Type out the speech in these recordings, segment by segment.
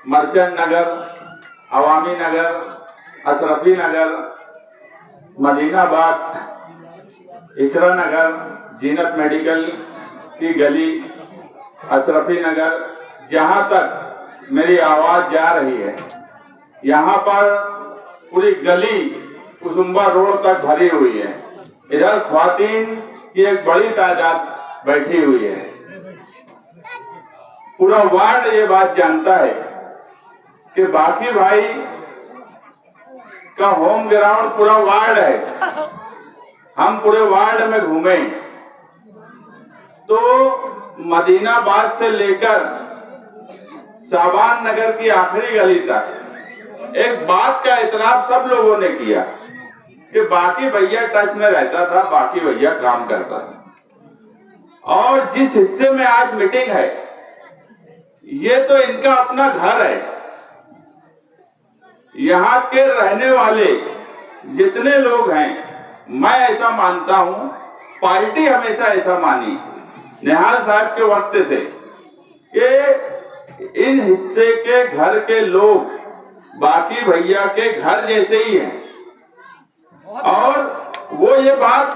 Merchant नगर, अवामी नगर, अशरफी नगर, मदीनाबाद, इकरा नगर, जीनत medical की गली, अशरफी नगर, जहां तक मेरी आवाज जा रही है यहाँ पर पूरी गली कुसुम्बा रोड तक भरी हुई है। इधर ख्वातीन की एक बड़ी तादाद बैठी हुई है। पूरा वार्ड ये बात जानता है कि बाकी भाई का होम ग्राउंड पूरा वार्ड है। हम पूरे वार्ड में घूमे तो मदीनाबाद से लेकर साबान नगर की आखिरी गली तक एक बात का इतराफ सब लोगों ने किया कि बाकी भैया टच में रहता था, बाकी भैया काम करता था। और जिस हिस्से में आज मीटिंग है ये तो इनका अपना घर है। यहाँ के रहने वाले जितने लोग हैं, मैं ऐसा मानता हूं, पार्टी हमेशा ऐसा मानी निहाल साहब के वक्त से कि इन हिस्से के घर के लोग बाकी भैया के घर जैसे ही हैं। और वो ये बात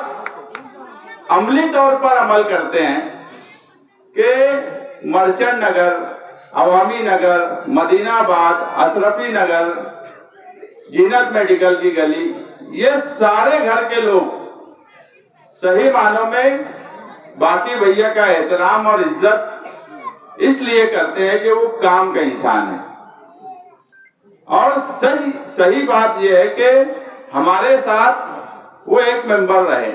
अमली तौर पर अमल करते हैं कि मर्चेंट नगर, अवामी नगर, मदीनाबाद, अशरफी नगर, जीनत मेडिकल की गली, ये सारे घर के लोग सही मानों में बाकी भैया का एहतराम और इज्जत इसलिए करते हैं कि वो काम का इंसान है। और सही बात यह है कि हमारे साथ वो एक मेंबर रहे,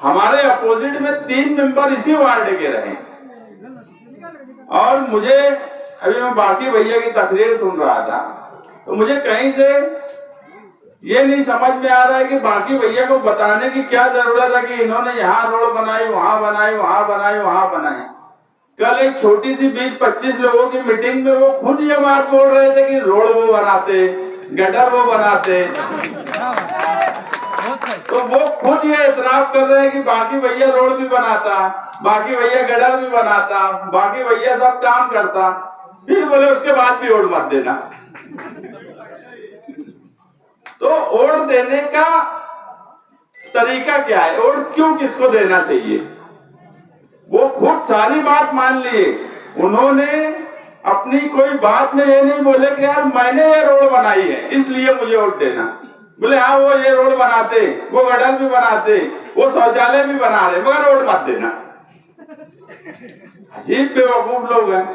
हमारे अपोजिट में 3 मेंबर इसी वार्ड के रहे। और मुझे अभी मैं बाकी भैया की तकरीर सुन रहा था तो मुझे कहीं से ये नहीं समझ में आ रहा है कि बाकी भैया को बताने की क्या जरूरत है कि इन्होंने यहाँ रोड बनाई, वहां बनाई, वहां बनाई, वहां बनाई। कल एक छोटी सी 20-25 लोगों की मीटिंग में वो खुद ये बात बोल रहे थे कि रोड वो बनाते, गटर वो बनाते। तो वो खुद ये इतराफ कर रहे हैं कि बाकी भैया रोड भी बनाता, बाकी भैया गटर भी बनाता, बाकी भैया सब काम करता। फिर बोले उसके बाद भी वोट मत देना। तो वोट देने का तरीका क्या है, वोट क्यों किसको देना चाहिए? वो खुद सारी बात मान लिए। उन्होंने अपनी कोई बात में ये नहीं बोले कि यार मैंने ये रोड बनाई है इसलिए मुझे वोट देना। बोले हाँ वो ये रोड बनाते, वो गटर भी बनाते, वो शौचालय भी बना रहे, मगर वोट मत देना। अजीब बेवकूफ लोग हैं।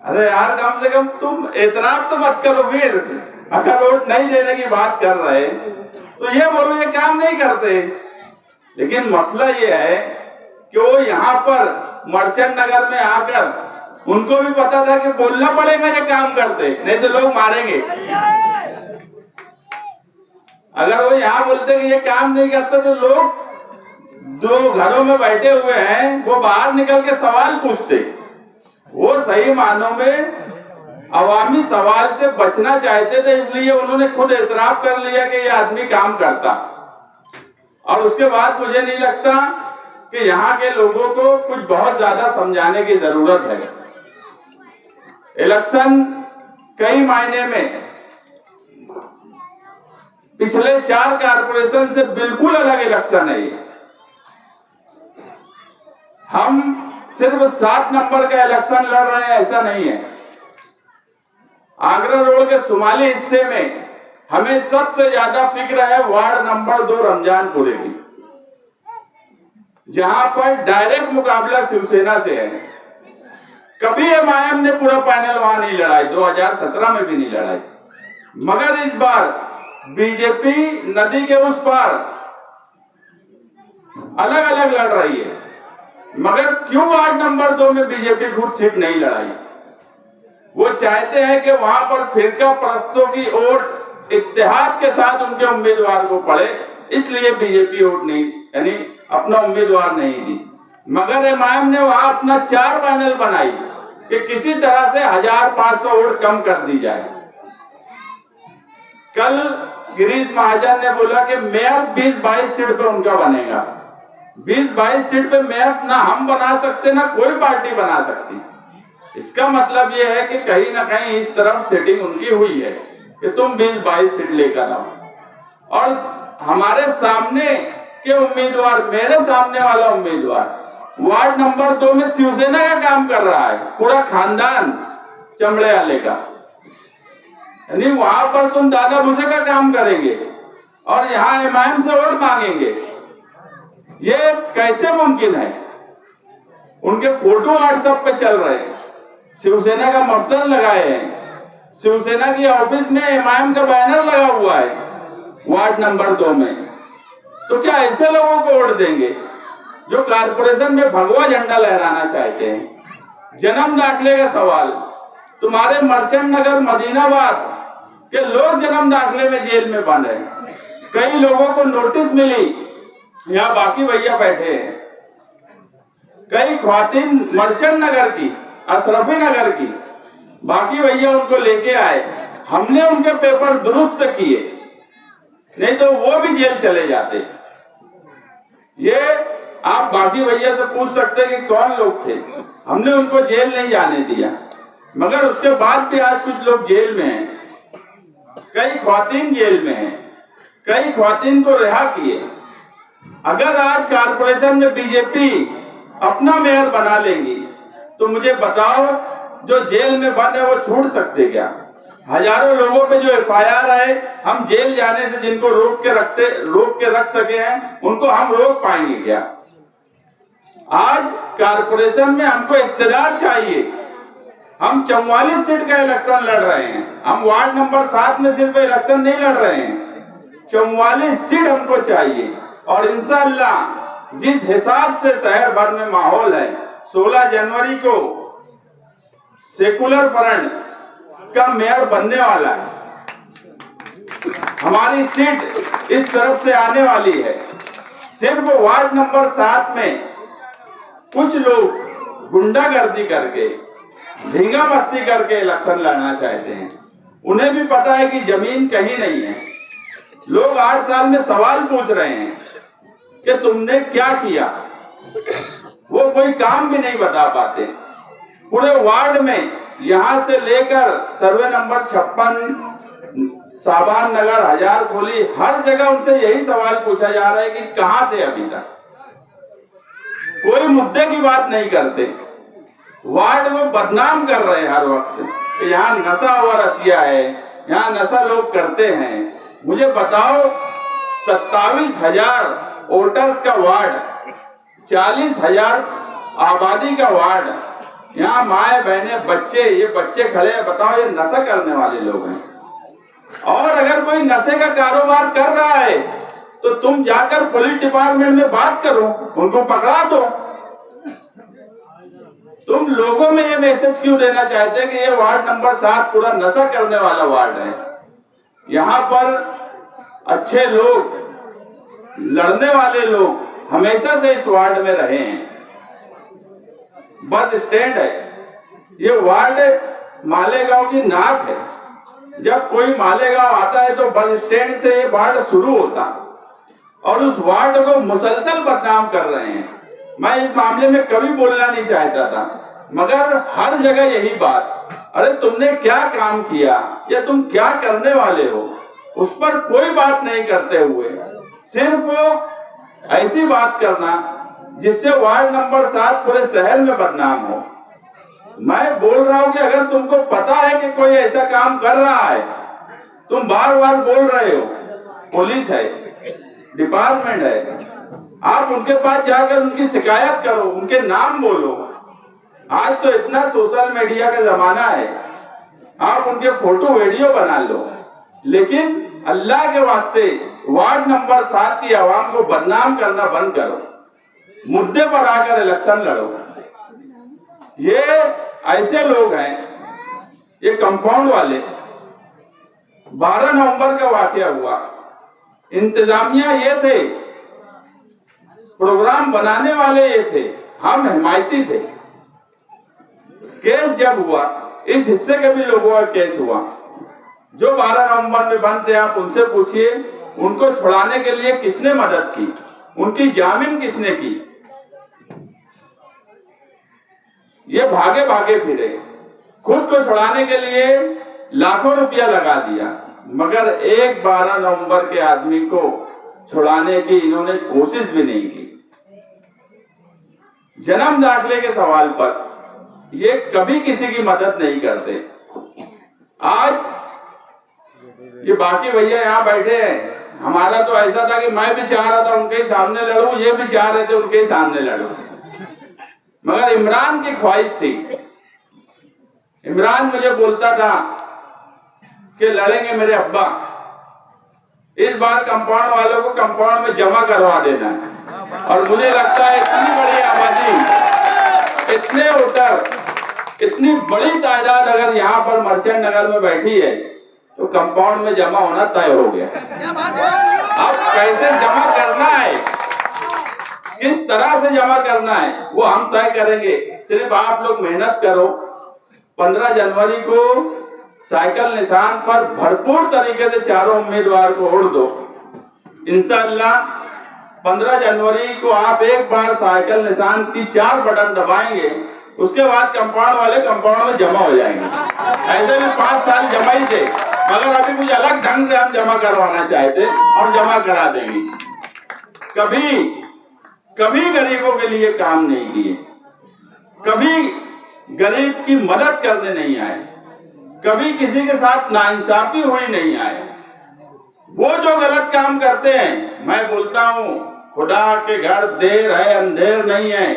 अरे यार कम से कम तुम एतराफ तो मत करो। फिर अगर वोट नहीं देने की बात कर रहे तो ये बोलो ये काम नहीं करते। लेकिन मसला ये है कि वो यहाँ पर मर्चेंट नगर में आकर उनको भी पता था कि बोलना पड़ेगा ये काम करते, नहीं तो लोग मारेंगे। अगर वो यहाँ बोलते कि ये काम नहीं करते तो लोग जो घरों में बैठे हुए हैं वो बाहर निकल के सवाल पूछते। वो सही मानों में अवामी सवाल से बचना चाहते थे, इसलिए उन्होंने खुद एतराफ कर लिया कि ये आदमी काम करता। और उसके बाद मुझे नहीं लगता कि यहाँ के लोगों को कुछ बहुत ज्यादा समझाने की जरूरत है। इलेक्शन कई मायने में पिछले 4 कारपोरेशन से बिल्कुल अलग इलेक्शन है। हम सिर्फ 7 नंबर का इलेक्शन लड़ रहे हैं ऐसा नहीं है। आगरा रोड के शुमाली हिस्से में हमें सबसे ज्यादा फिक्र है वार्ड नंबर 2 रमजानपुरे की, जहां पर डायरेक्ट मुकाबला शिवसेना से है। कभी एमआईएम ने पूरा पैनल वहां नहीं लड़ाई, 2017 में भी नहीं लड़ाई, मगर इस बार बीजेपी नदी के उस पार अलग अलग लड़ रही है। मगर क्यों वार्ड नंबर 2 में बीजेपी खुद सीट नहीं लड़ाई? वो चाहते हैं कि वहां पर फिरका परस्तों की वोट इत्तेहाद के साथ उनके उम्मीदवार को पड़े, इसलिए बीजेपी वोट नहीं, यानी अपना उम्मीदवार नहीं दी। मगर एमआईएम ने वहां अपना 4 पैनल बनाई कि किसी तरह से 1500 वोट कम कर दी जाए। कल गिरीश महाजन ने बोला कि मेयर 20-22 सीट पे उनका बनेगा। 20-22 सीट पे मेयर ना हम बना सकते ना कोई पार्टी बना सकती। इसका मतलब ये है कि कहीं ना कहीं इस तरफ सेटिंग उनकी हुई है कि तुम 20-22 सीट लेकर आओ। और हमारे सामने के उम्मीदवार, मेरे सामने वाला उम्मीदवार वार्ड नंबर 2 में शिवसेना का काम कर रहा है, पूरा खानदान चमड़े वाले का, यानी वहां पर तुम दादा भूसे का काम करेंगे और यहाँ एमआईएम से वोट मांगेंगे। ये कैसे मुमकिन है? उनके फोटो व्हाट्सएप पे चल रहे हैं, शिवसेना का मफलर लगाए हैं, शिवसेना की ऑफिस में एमआईएम का बैनर लगा हुआ है वार्ड नंबर 2 में। तो क्या ऐसे लोगों को वोट देंगे जो कारपोरेशन में भगवा झंडा लहराना चाहते हैं? जन्म दाखिले का सवाल, तुम्हारे मर्चेंट नगर मदीनाबाद के लोग जन्म दाखिले में जेल में बंद है। कई लोगों को नोटिस मिली, यहाँ बाकी भैया बैठे हैं, कई ख्वातीन मर्चेंट नगर की, अशरफी नगर की, बाकी भैया उनको लेके आए, हमने उनके पेपर दुरुस्त किए, नहीं तो वो भी जेल चले जाते। ये आप बाकी भैया से पूछ सकते कि कौन लोग थे, हमने उनको जेल नहीं जाने दिया, मगर उसके बाद भी आज कुछ लोग जेल में हैं, कई ख्वातीन जेल में हैं, कई ख्वातीन को रिहा किए। अगर आज कारपोरेशन में बीजेपी अपना मेयर बना लेंगी तो मुझे बताओ जो जेल में बंद है वो छूट सकते क्या? हजारों लोगों पे जो एफआईआर है, हम जेल जाने से जिनको रोक के रख सके हैं, उनको हम रोक पाएंगे क्या? आज कारपोरेशन में हमको इक्तदार चाहिए। हम 44 सीट का इलेक्शन लड़ रहे हैं, हम वार्ड नंबर 7 में सिर्फ इलेक्शन नहीं लड़ रहे हैं, 44 सीट हमको चाहिए। और इंशाअल्लाह जिस हिसाब से शहर भर में माहौल है, 16 जनवरी को सेकुलर फ्रंट का मेयर बनने वाला है, हमारी सीट इस तरफ से आने वाली है। सिर्फ वार्ड नंबर 7 में कुछ लोग गुंडागर्दी करके, धींगा मस्ती करके इलेक्शन लड़ना चाहते हैं। उन्हें भी पता है कि जमीन कहीं नहीं है। लोग 8 साल में सवाल पूछ रहे हैं कि तुमने क्या किया, वो कोई काम भी नहीं बता पाते। पूरे वार्ड में यहां से लेकर सर्वे नंबर 56, साबान नगर, हजार खोली, हर जगह उनसे यही सवाल पूछा जा रहा है कि कहां थे अभी तक। कोई मुद्दे की बात नहीं करते, वार्ड को बदनाम कर रहे हैं हर वक्त। यहाँ नशा और रसिया है, यहाँ नशा लोग करते हैं। मुझे बताओ 27,000 वोटर्स का वार्ड, 40,000 आबादी का वार्ड, यहाँ माए बहने बच्चे, ये बच्चे खड़े हैं, बताओ ये नशा करने वाले लोग हैं। और अगर कोई नशे का कारोबार कर रहा है तो तुम जाकर पुलिस डिपार्टमेंट में बात करो, उनको पकड़ा दो। तुम लोगों में ये मैसेज क्यों देना चाहते हैं कि ये वार्ड नंबर 7 पूरा नशा करने वाला वार्ड है? यहाँ पर अच्छे लोग, लड़ने वाले लोग हमेशा से इस वार्ड में रहे हैं। बस स्टैंड है, ये वार्ड मालेगांव की नाक है। जब कोई मालेगांव आता है तो बस स्टैंड से ये वार्ड शुरू होता, और उस वार्ड को मुसलसल बदनाम कर रहे हैं। मैं इस मामले में कभी बोलना नहीं चाहता था, मगर हर जगह यही बात, अरे तुमने क्या काम किया या तुम क्या करने वाले हो, उस पर कोई बात नहीं करते हुए सिर्फ ऐसी बात करना जिससे वार्ड नंबर 7 पूरे शहर में बदनाम हो। मैं बोल रहा हूं कि अगर तुमको पता है कि कोई ऐसा काम कर रहा है, तुम बार बार बोल रहे हो, पुलिस है, डिपार्टमेंट है, आप उनके पास जाकर उनकी शिकायत करो, उनके नाम बोलो। आज तो इतना सोशल मीडिया का जमाना है, आप उनके फोटो वीडियो बना लो, लेकिन अल्लाह के वास्ते वार्ड नंबर 7 की आवाम को बदनाम करना बंद करो, मुद्दे पर आकर इलेक्शन लड़ो। ये ऐसे लोग हैं, ये कंपाउंड वाले, 12 नवंबर का वाकया हुआ, इंतजामिया ये थे, प्रोग्राम बनाने वाले ये थे, हम हिमायती थे। केस जब हुआ, इस हिस्से के भी लोगों का केस हुआ, जो 12 नवंबर में बंद थे, आप उनसे पूछिए उनको छुड़ाने के लिए किसने मदद की, उनकी जामीन किसने की। ये भागे भागे फिरे। खुद को छुड़ाने के लिए लाखों रुपया लगा दिया, मगर एक 12 नवंबर के आदमी को छुड़ाने की इन्होंने कोशिश भी नहीं की। जन्म दाखिले के सवाल पर ये कभी किसी की मदद नहीं करते। आज ये बाकी भैया यहाँ बैठे हैं, हमारा तो ऐसा था कि मैं भी चाह रहा था उनके ही सामने लड़ूं, ये भी चाह रहे थे उनके ही सामने लड़ूं, मगर इमरान की ख्वाहिश थी। इमरान मुझे बोलता था कि लड़ेंगे मेरे अब्बा, इस बार कंपाउंड वालों को कंपाउंड में जमा करवा देना है। और मुझे लगता है इतनी बड़ी आबादी, इतने वोटर, इतनी बड़ी तादाद अगर यहाँ पर मर्चेंट नगर में बैठी है तो कंपाउंड में जमा होना तय हो गया। अब कैसे जमा करना है, किस तरह से जमा करना है, वो हम तय करेंगे। सिर्फ आप लोग मेहनत करो। 15 जनवरी को साइकिल निशान पर भरपूर तरीके से चारों उम्मीदवार को वोट दो। इंशाअल्लाह 15 जनवरी को आप एक बार साइकिल निशान की 4 बटन दबाएंगे, उसके बाद कंपाउंड वाले कंपाउंड में जमा हो जाएंगे। ऐसे भी 5 साल जमा ही थे, मगर अभी कुछ अलग ढंग से हम जमा करवाना चाहते और जमा करा देंगे। कभी गरीबों के लिए काम नहीं किए, कभी गरीब की मदद करने नहीं आए, कभी किसी के साथ नाइंसाफी हुई नहीं आए। वो जो गलत काम करते हैं, मैं बोलता हूँ खुदा के घर देर है अंधेर नहीं है।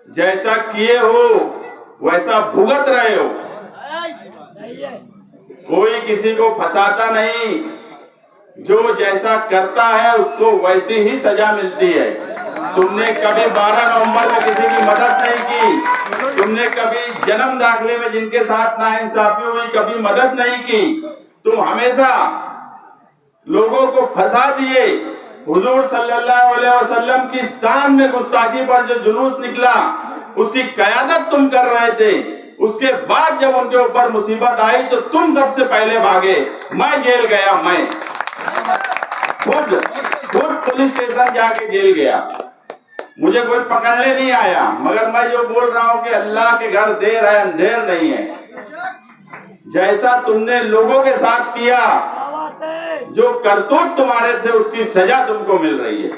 जैसा किए हो वैसा भुगत रहे हो। कोई किसी को फंसाता नहीं, जो जैसा करता है उसको वैसी ही सजा मिलती है। तुमने कभी 12 नवंबर में किसी की मदद नहीं की, तुमने कभी जन्म दाखिले में जिनके साथ नाइंसाफी हुई कभी मदद नहीं की। तुम हमेशा लोगों को फंसा दिए। हुजूर सल्लल्लाहु अलैहि वसल्लम की शान में गुस्ताखी पर जो जुलूस निकला, उसकी क़यादत तुम कर रहे थे। उसके बाद जब उनके ऊपर मुसीबत आई तो तुम सबसे पहले भागे। मैं जेल गया, मैं खुद पुलिस स्टेशन जाके जेल गया, मुझे कोई पकड़ने नहीं आया। मगर मैं जो बोल रहा हूँ कि अल्लाह के घर देर है अंधेर नहीं है। जैसा तुमने लोगों के साथ किया, जो करतूत तुम्हारे थे, उसकी सजा तुमको मिल रही है।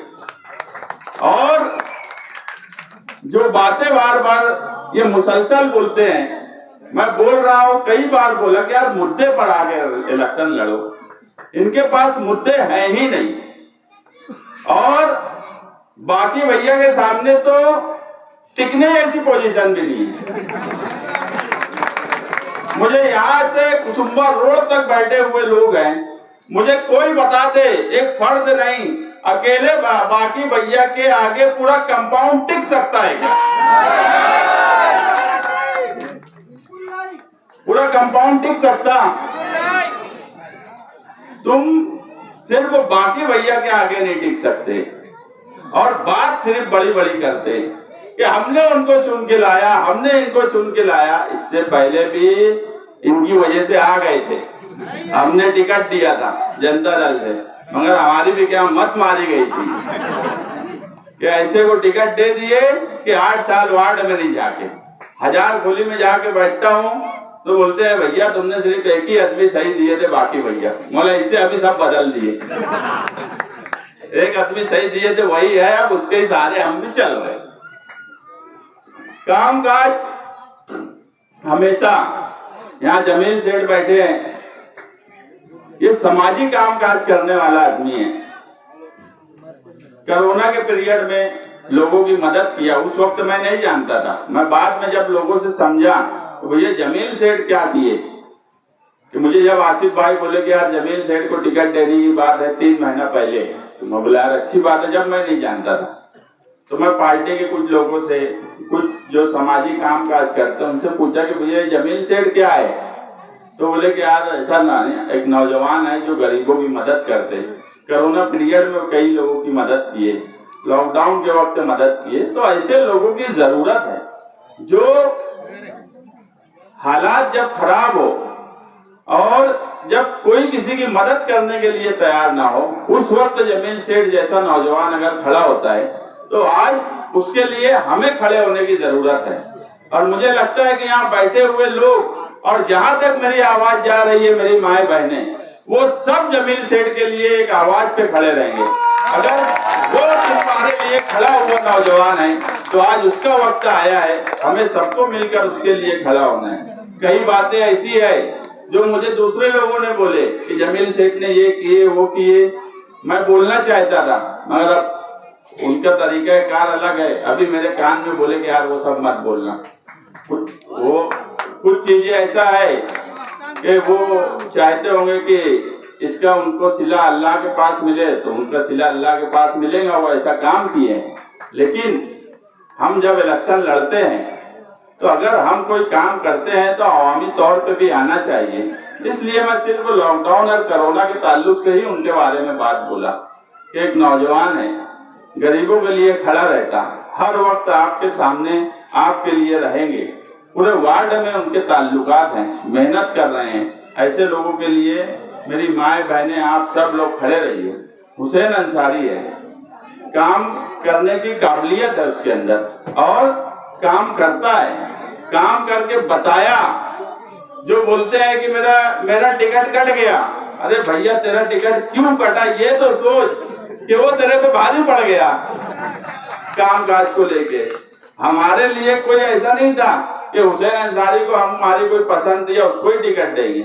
और जो बातें बार बार ये मुसलसल बोलते हैं, मैं बोल रहा हूं, कई बार बोला कि यार मुद्दे पर आगे इलेक्शन लड़ो। इनके पास मुद्दे हैं ही नहीं। और बाकी भैया के सामने तो टिकने जैसी पोजीशन भी नहीं है। मुझे यहाँ से कुसुम्बा रोड तक बैठे हुए लोग हैं, मुझे कोई बता दे, एक फर्द नहीं, अकेले बाकी भैया के आगे पूरा कंपाउंड टिक सकता है क्या? पूरा कंपाउंड टिक सकता? तुम सिर्फ बाकी भैया के आगे नहीं टिक सकते। और बात सिर्फ बड़ी बड़ी करते कि हमने उनको चुन के लाया, हमने इनको चुन के लाया। इससे पहले भी इनकी वजह से आ गए थे, हमने टिकट दिया था जनता दल से, मगर हमारी भी क्या मत मारी गई थी कि ऐसे को टिकट दे दिए कि 8 साल वार्ड में नहीं जाके, हजार गोली में जाके बैठता हूँ तो बोलते हैं भैया तुमने सिर्फ एक ही आदमी सही दिए थे, बाकी भैया बोला इससे अभी सब बदल दिए। एक आदमी सही दिए थे वही है, अब उसके ही सहारे हम भी चल रहे। काम काज हमेशा, यहाँ जमील सेठ बैठे हैं, ये सामाजिक काम काज करने वाला आदमी है। कोरोना के पीरियड में लोगों की मदद किया, उस वक्त मैं नहीं जानता था। मैं बाद में जब लोगों से समझा तो भैया जमील सेठ क्या किए, कि मुझे जब आसिफ भाई बोले कि यार जमील सेठ को टिकट देने की बात है 3 महीना पहले, तो मैं बोला यार अच्छी बात है। जब मैं नहीं जानता था तो मैं पार्टी के कुछ लोगों से, कुछ जो सामाजिक काम काज करते हैं, उनसे पूछा कि भैया जमील सेठ क्या है? तो बोले कि यार ऐसा ना, एक नौजवान है जो गरीबों की मदद करते। कोरोना पीरियड में कई लोगों की मदद किए, लॉकडाउन के वक्त मदद किए। तो ऐसे लोगों की जरूरत है जो हालात जब खराब हो और जब कोई किसी की मदद करने के लिए तैयार ना हो, उस वक्त जमील सेठ जैसा नौजवान अगर खड़ा होता है तो आज उसके लिए हमें खड़े होने की जरूरत है। और मुझे लगता है कि यहाँ बैठे हुए लोग और जहां तक मेरी आवाज जा रही है, मेरी माए बहनें, वो सब जमील सेठ के लिए एक आवाज पे खड़े रहेंगे। अगर वो तुम्हारे लिए खड़ा हुआ नौजवान है तो आज उसका वक्त आया है, हमें सबको मिलकर उसके लिए खड़ा होना है। कई बातें ऐसी है जो मुझे दूसरे लोगों ने बोले कि जमील सेठ ने ये किए वो किए, मैं बोलना चाहता था मगर अब उनका तरीका कार अलग है। अभी मेरे कान में बोले कि यार वो सब मत बोलना। कुछ चीजें ऐसा है कि वो चाहते होंगे कि इसका उनको सिला अल्लाह के पास मिले, तो उनका सिला अल्लाह के पास मिलेगा, वो ऐसा काम किए हैं। लेकिन हम जब इलेक्शन लड़ते हैं तो अगर हम कोई काम करते हैं तो अवामी तौर पे भी आना चाहिए। इसलिए मैं सिर्फ लॉकडाउन और कोरोना के ताल्लुक से ही उनके बारे में बात बोला कि एक नौजवान है, गरीबों के लिए खड़ा रहता, हर वक्त आपके सामने आपके लिए रहेंगे, पूरे वार्ड में उनके ताल्लुकात हैं, मेहनत कर रहे हैं। ऐसे लोगों के लिए मेरी माए बहनें आप सब लोग खड़े रहिए। हुसैन अंसारी है, काम करने की काबिलियत है उसके अंदर और काम करता है, काम करके बताया। जो बोलते हैं कि मेरा टिकट कट गया, अरे भैया तेरा टिकट क्यों कटा ये तो सोच कि वो तेरे पे भारी पड़ गया काम काज को लेके। हमारे लिए कोई ऐसा नहीं था कि हुसैन अंसारी को हमारी कोई पसंद थी उसको ही टिकट देंगे,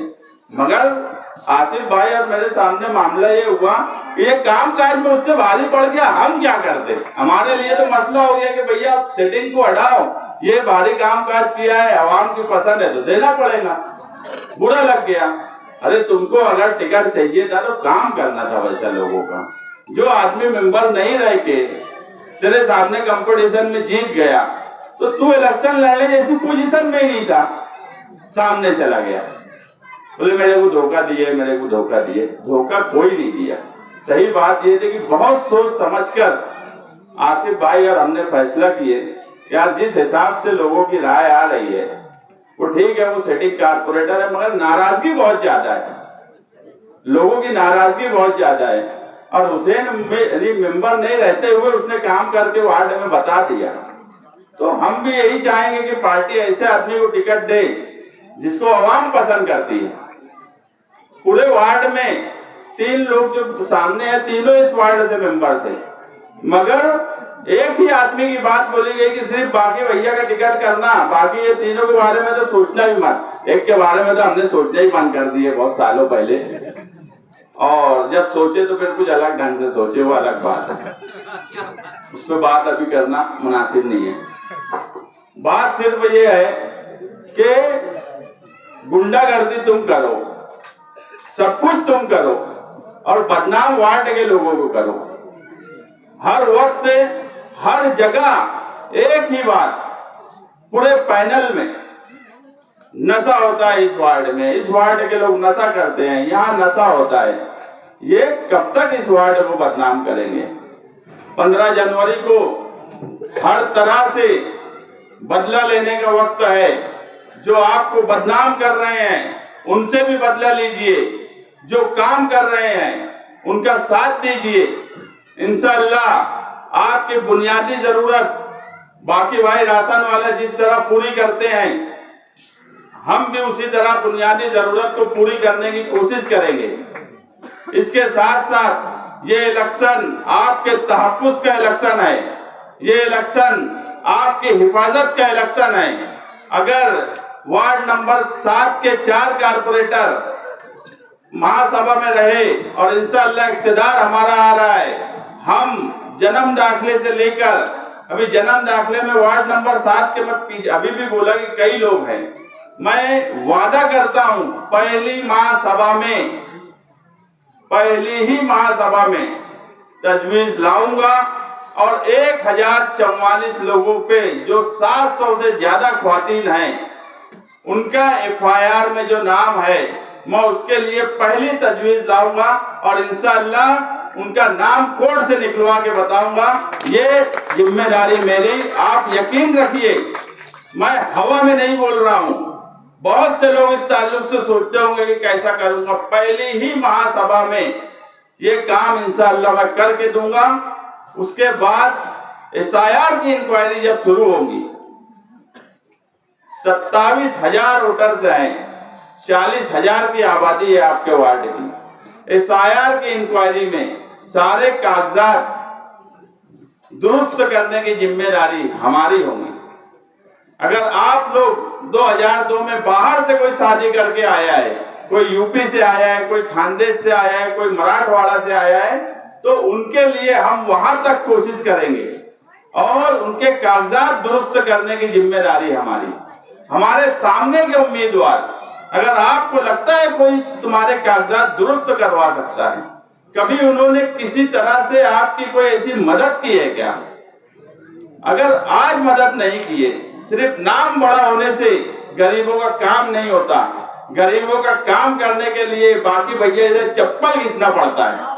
मगर आसिफ भाई और मेरे सामने मामला ये हुआ कि ये काम काज में उससे भारी पड़ गया, हम क्या करते। हमारे लिए तो मसला हो गया कि भैया सेटिंग को हटाओ, ये भारी काम काज किया है, आवाम की पसंद है तो देना पड़ेगा। बुरा लग गया। अरे तुमको अगर टिकट चाहिए था तो काम करना था वैसा लोगों का। जो आदमी मेंबर नहीं रह के तेरे सामने कंपटीशन में जीत गया तो तू इलेक्शन लड़ने जैसी पोजीशन में ही नहीं था, सामने चला गया। बोले मेरे को धोखा दिए, मेरे को धोखा दिए। धोखा कोई नहीं दिया। सही बात ये थी कि बहुत सोच समझकर आसिफ भाई और हमने फैसला किए यार जिस हिसाब से लोगों की राय आ रही है वो ठीक है, वो सिटी कारपोरेटर है मगर नाराजगी बहुत ज्यादा है, लोगों की नाराजगी बहुत ज्यादा है। और हुसैन मेंबर नहीं रहते हुए उसने काम करके वार्ड में बता दिया। तो हम भी यही चाहेंगे कि पार्टी ऐसे आदमी को टिकट दे जिसको आवाम पसंद करती है। पूरे वार्ड में 3 लोग जो सामने है, तीनों इस वार्ड से मेंबर थे, मगर एक ही आदमी की बात बोली गई कि सिर्फ बाकी भैया का टिकट करना, बाकी ये तीनों के बारे में तो सोचना ही मत। एक के बारे में तो हमने सोचना ही बंद कर दिए बहुत सालों पहले, और जब सोचे तो फिर कुछ अलग ढंग से सोचे, वो अलग बात है, उस पर बात अभी करना मुनासिब नहीं है। बात सिर्फ ये है कि गुंडागर्दी तुम करो, सब कुछ तुम करो और बदनाम वार्ड के लोगों को करो। हर वक्त हर जगह एक ही बात, पूरे पैनल में नशा होता है। इस वार्ड में, इस वार्ड के लोग नशा करते हैं, यहाँ नशा होता है। ये कब तक इस वार्ड को बदनाम करेंगे। 15 जनवरी को हर तरह से बदला लेने का वक्त है। जो आपको बदनाम कर रहे हैं उनसे भी बदला लीजिए, जो काम कर रहे हैं उनका साथ दीजिए। इंशाअल्लाह आपकी बुनियादी जरूरत बाकी भाई राशन वाला जिस तरह पूरी करते हैं, हम भी उसी तरह बुनियादी जरूरत को पूरी करने की कोशिश करेंगे। इसके साथ साथ ये इलेक्शन आपके तहफ्फुज़ का इलेक्शन है, ये इलेक्शन आपकी हिफाजत का इलेक्शन है। अगर वार्ड नंबर 7 के 4 कारपोरेटर महासभा में रहे और इंशाअल्लाह इक़्तिदार हमारा आ रहा है, हम जन्म दाखिले से लेकर अभी जन्म दाखिले में वार्ड नंबर 7 के मैं पीछे अभी भी बोला कि कई लोग हैं, मैं वादा करता हूं पहली ही महासभा में तजवीज लाऊंगा और 1044 लोगों पे जो 700 से ज्यादा ख्वातीन हैं उनका FIR में जो नाम है मैं उसके लिए पहली तजवीज लाऊंगा और इंशाअल्लाह उनका नाम कोर्ट से निकलवा के बताऊंगा। ये जिम्मेदारी मेरी, आप यकीन रखिए, मैं हवा में नहीं बोल रहा हूं। बहुत से लोग इस ताल्लुक से सोचते होंगे कि कैसा करूंगा। पहली ही महासभा में ये काम इंशाअल्लाह मैं करके दूंगा। उसके बाद SIR की इंक्वायरी जब शुरू होगी 27,000 वोटर्स हैं, 40,000 की आबादी है आपके वार्ड की। SIR की इंक्वायरी में सारे कागजात दुरुस्त करने की जिम्मेदारी हमारी होगी। अगर आप लोग 2002 में बाहर से कोई शादी करके आया है, कोई यूपी से आया है, कोई खानदेश से आया है, कोई मराठवाड़ा से आया है, तो उनके लिए हम वहां तक कोशिश करेंगे और उनके कागजात दुरुस्त करने की जिम्मेदारी हमारी। हमारे सामने के उम्मीदवार, अगर आपको लगता है कोई तुम्हारे कागजात दुरुस्त करवा सकता है, कभी उन्होंने किसी तरह से आपकी कोई ऐसी मदद की है क्या? अगर आज मदद नहीं किए, सिर्फ नाम बड़ा होने से गरीबों का काम नहीं होता। गरीबों का काम करने के लिए बाकी भैया इधर चप्पल घिसना पड़ता है।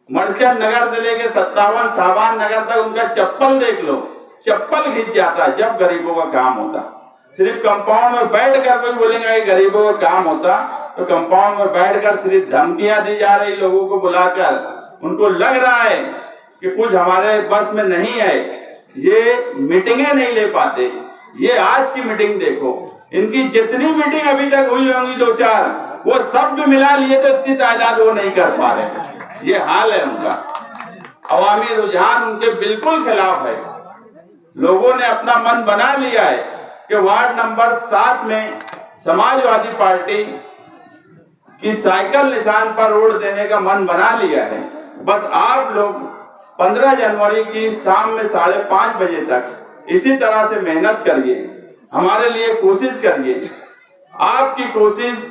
मर्चेंट नगर से लेके 57 साबान नगर तक उनका चप्पल देख लो, चप्पल घिस जाता है जब गरीबों का काम होता। सिर्फ कंपाउंड में बैठकर कोई बोलेगा कि गरीबों का काम होता, तो कंपाउंड में बैठकर सिर्फ धमकियां दी जा रही लोगों को बुलाकर। उनको लग रहा है कि कुछ हमारे बस में नहीं है, ये मीटिंगें नहीं ले पाते। ये आज की मीटिंग देखो, इनकी जितनी मीटिंग अभी तक हुई होंगी 2-4, वो सब भी मिला लिए तो इतनी तादाद वो नहीं कर पा रहे। ये हाल है उनका। अवामी रुझान उनके बिल्कुल खिलाफ है। लोगों ने अपना मन बना लिया है कि वार्ड नंबर 7 में समाजवादी पार्टी की साइकिल निशान पर वोट देने का मन बना लिया है। बस आप लोग 15 जनवरी की शाम में 5:30 बजे तक इसी तरह से मेहनत करिए, हमारे लिए कोशिश करिए। आपकी कोशिश,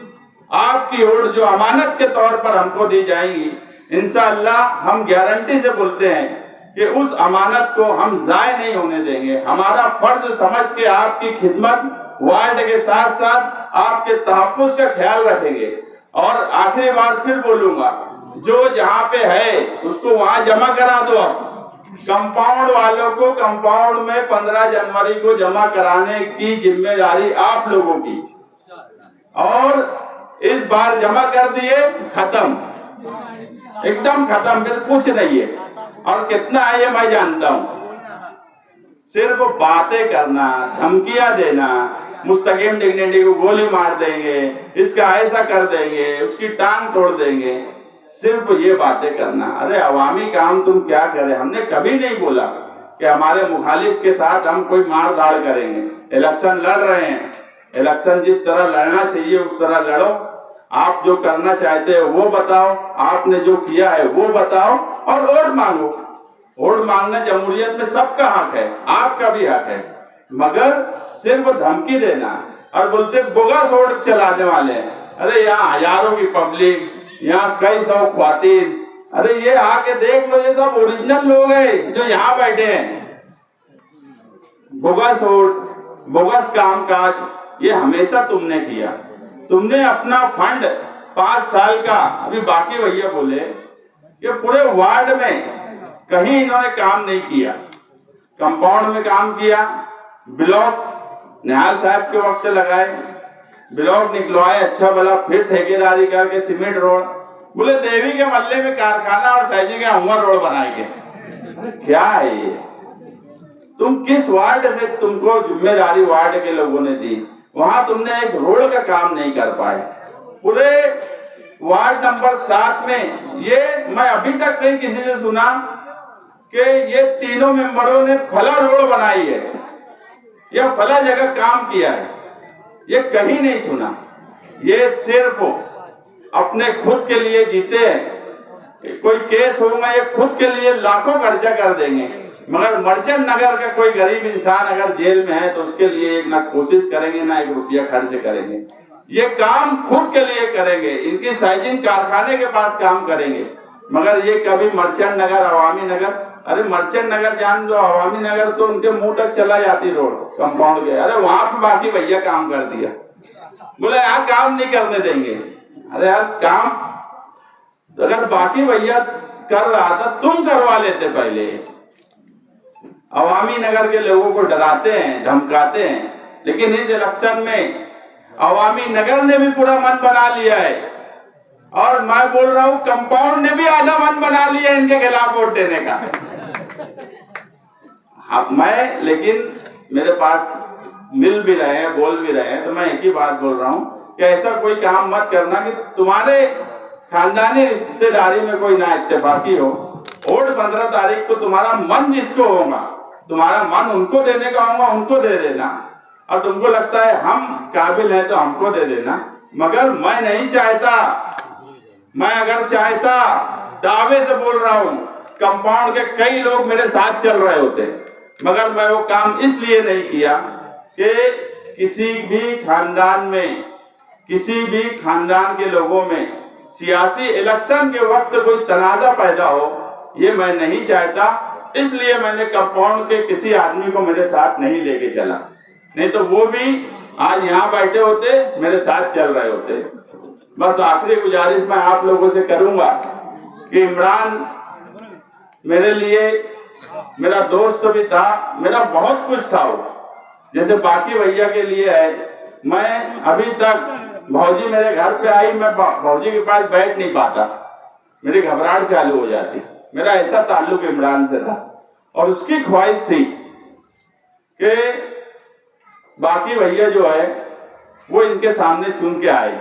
आपकी वोट जो अमानत के तौर पर हमको दी जाएंगी, इंशाअल्लाह हम गारंटी से बोलते हैं कि उस अमानत को हम जाय नहीं होने देंगे। हमारा फर्ज समझ के आपकी खिदमत वार्ड के साथ साथ आपके तहफ्फुज़ का ख्याल रखेंगे। और आखिरी बार फिर बोलूंगा, जो जहां पे है उसको वहां जमा करा दो। अब कंपाउंड वालों को कंपाउंड में 15 जनवरी को जमा कराने की जिम्मेदारी आप लोगों की, और इस बार जमा कर दिए, खत्म, एकदम खत्म, फिर कुछ नहीं है। और कितना है ये मैं जानता हूं। सिर्फ बातें करना, धमकियां देना, मुस्तकीम डिग्निटी को गोली मार देंगे, इसका ऐसा कर देंगे, उसकी टांग तोड़ देंगे, सिर्फ ये बातें करना। अरे अवामी काम तुम क्या करें? हमने कभी नहीं बोला कि हमारे मुखालिफ के साथ हम कोई मार धाड़ करेंगे। इलेक्शन लड़ रहे हैं, इलेक्शन जिस तरह लड़ना चाहिए उस तरह लड़ो। आप जो करना चाहते हो वो बताओ, आपने जो किया है वो बताओ, और वोट मांगो। वोट मांगना जमहूरियत में सबका हक है, आपका भी हक है। मगर सिर्फ धमकी देना और बोलते बोगस वोट चलाने वाले हैं। अरे यहाँ हजारों की पब्लिक, यहाँ कई सौ ख्वातीन, अरे ये आके देख लो, ये सब ओरिजिनल लोग हैं जो यहाँ बैठे हैं। बोगस वोट, बोगस कामकाज, ये हमेशा तुमने किया। तुमने अपना फंड 5 साल का, अभी बाकी भैया बोले कि पूरे वार्ड में कहीं इन्होंने काम नहीं किया। कंपाउंड में काम किया, ब्लॉक निहाल साहब के वक्त लगाए, ब्लॉक निकलवाए अच्छा भला, फिर ठेकेदारी करके सीमेंट रोड, बोले देवी के मल्ले में कारखाना और सैजी के उमर रोड बनाएंगे। क्या है ये? तुम किस वार्ड से तुमको जिम्मेदारी वार्ड के लोगों ने दी, वहां तुमने एक रोड का काम नहीं कर पाए। पूरे वार्ड नंबर 7 में ये मैं अभी तक नहीं किसी से सुना कि ये तीनों मेंबरों ने फला रोड बनाई है या फला जगह काम किया है, ये कहीं नहीं सुना। ये सिर्फ अपने खुद के लिए जीते हैं। कोई केस होगा ये खुद के लिए लाखों खर्चा कर देंगे, मगर मर्चेंट नगर का कोई गरीब इंसान अगर जेल में है तो उसके लिए एक ना कोशिश करेंगे ना एक रुपया खर्च करेंगे। ये काम खुद के लिए करेंगे, इनकी साइजिंग कारखाने के पास काम करेंगे, मगर ये कभी मर्चेंट नगर, अवामी नगर, अरे मर्चेंट नगर जान दो, अवामी नगर तो उनके मुंह तक चला जाती रोड कंपाउंड के। अरे वहां पे बाकी भैया काम कर दिया, बोले यहाँ काम नहीं करने देंगे। अरे यार काम अगर बाकी भैया कर रहा था तुम करवा लेते पहले। अवामी नगर के लोगों को डराते हैं, धमकाते हैं, लेकिन इस इलेक्शन में अवामी नगर ने भी पूरा मन बना लिया है। और मैं बोल रहा हूं कंपाउंड ने भी आधा मन बना लिया इनके खिलाफ वोट देने का। मैं लेकिन मेरे पास मिल भी रहे हैं, बोल भी रहे हैं, तो मैं एक ही बात बोल रहा हूँ कि ऐसा कोई काम मत करना कि तुम्हारे खानदानी रिश्तेदारी में कोई ना इत्तेफाकी हो। वोट 15 तारीख को तुम्हारा मन जिसको होगा, तुम्हारा मन उनको देने का होगा, उनको दे देना। और तुमको लगता है हम काबिल हैं तो हमको दे देना, मगर मैं नहीं चाहता। मैं अगर चाहता, दावे से बोल रहा हूँ, कंपाउंड के कई लोग मेरे साथ चल रहे होते, मगर मैं वो काम इसलिए नहीं किया कि किसी भी खानदान में, किसी भी खानदान के लोगों में सियासी इलेक्शन के वक्त कोई तनाजा पैदा हो, ये मैं नहीं चाहता। इसलिए मैंने कंपाउंड के किसी आदमी को मेरे साथ नहीं लेके चला, नहीं तो वो भी आज यहाँ बैठे होते, मेरे साथ चल रहे होते। बस आखिरी गुजारिश मैं आप लोगों से करूंगा कि इमरान मेरे लिए मेरा दोस्त भी था, मेरा बहुत कुछ था वो, जैसे बाकी भैया के लिए है। मैं अभी तक भौजी मेरे घर पे आई, मैं भौजी के पास बैठ नहीं पाता, मेरी घबराहट चालू हो जाती। मेरा ऐसा ताल्लुक इमरान से था और उसकी ख्वाहिश थी कि बाकी भैया जो है वो इनके सामने चुन के आए।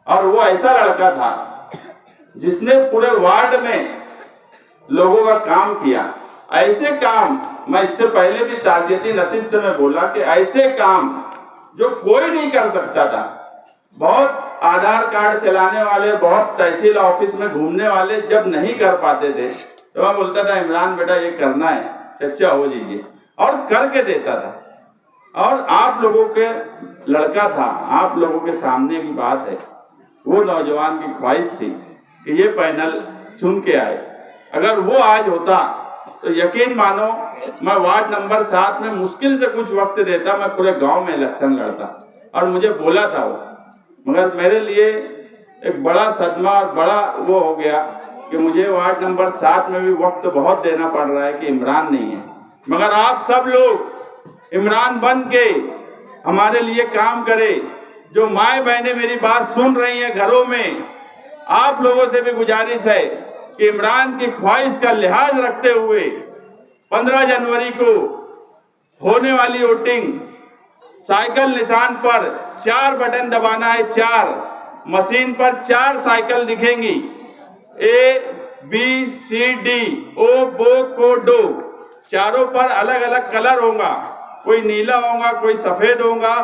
और वो ऐसा लड़का था जिसने पूरे वार्ड में लोगों का काम किया। ऐसे काम मैं इससे पहले भी ताज़ियती नशिस्त में बोला कि ऐसे काम जो कोई नहीं कर सकता था। बहुत आधार कार्ड चलाने वाले, बहुत तहसील ऑफिस में घूमने वाले जब नहीं कर पाते थे तो मैं बोलता था इमरान बेटा ये करना है, चच्चा हो लीजिए, और करके देता था। और आप लोगों के लड़का था, आप लोगों के सामने की बात है, वो नौजवान की ख्वाहिश थी कि ये पैनल चुन के आए। अगर वो आज होता तो यकीन मानो मैं वार्ड नंबर 7 में मुश्किल से कुछ वक्त देता, मैं पूरे गांव में इलेक्शन लड़ता। और मुझे बोला था वो, मगर मेरे लिए एक बड़ा सदमा और बड़ा वो हो गया कि मुझे वार्ड नंबर 7 में भी वक्त बहुत देना पड़ रहा है कि इमरान नहीं है। मगर आप सब लोग इमरान बन के हमारे लिए काम करें। जो माए बहनें मेरी बात सुन रही हैं घरों में, आप लोगों से भी गुजारिश है कि इमरान की ख्वाहिश का लिहाज रखते हुए 15 जनवरी को होने वाली वोटिंग, साइकिल निशान पर 4 बटन दबाना है, 4 मशीन पर 4 साइकिल दिखेंगी, ABCD ओ बो को डो, चारों पर अलग अलग कलर होगा, कोई नीला होगा, कोई सफेद होगा,